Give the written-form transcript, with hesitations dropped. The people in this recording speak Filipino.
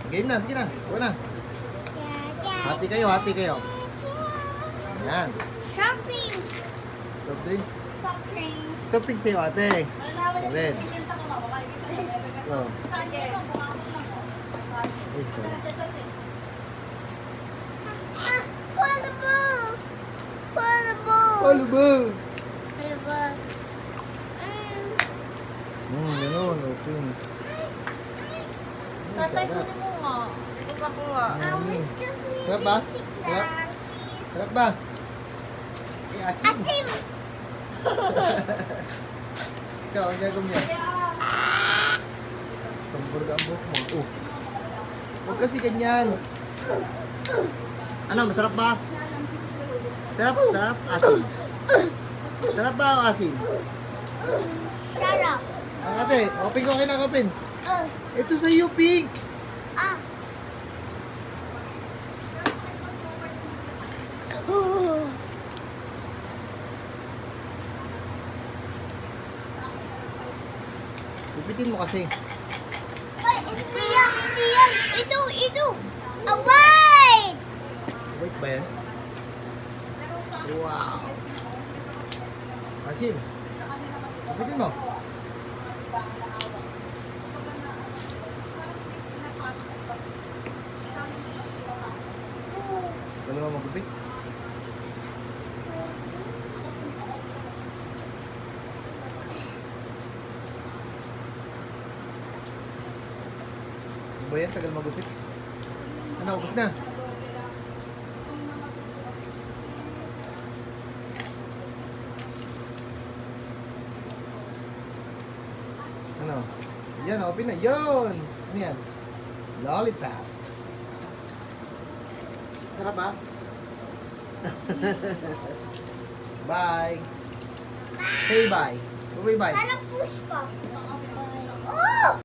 Game na, sige na. Huwag na. Hati kayo, hati kayo. Yan. Soft drinks. Soft drink. Soft drinks. Soft drink sa'yo, ate. Red. So. Ito. Volleyball. Volleyball. Ano ba? Volleyball. Ganun. Open. Tatay, kunin mo nga. Ito pa ko nga. Excuse me. Sarap ba? basic Sarap? lang, please. Sarap ba? Eh, asin. Asim. Ikaw, ang gagawin niya. Sambor ka ang buhok mo. Oh. Huwag kasi ganyan. Ano, masarap ba? Sarap, sarap, asin. Sarap ba o asin? Sarap. Ang ate, open ko, okay na open. Oh. Ito sa iyo, pink. Ah. Oh. Pipitin mo kasi. Ay, hindi yan, hindi yan. Ito. A white. Wait ba yan? Wow. Asin. Pipitin mo. Wala mo magupit? Ano ba yan? Tagal magupit. Ano, ubos na. Ano? Yan, open na. Yun! Ano yan? Lollipop. Sarap ba? Bye. Say bye. Bye bye. Parang push pa. Oh!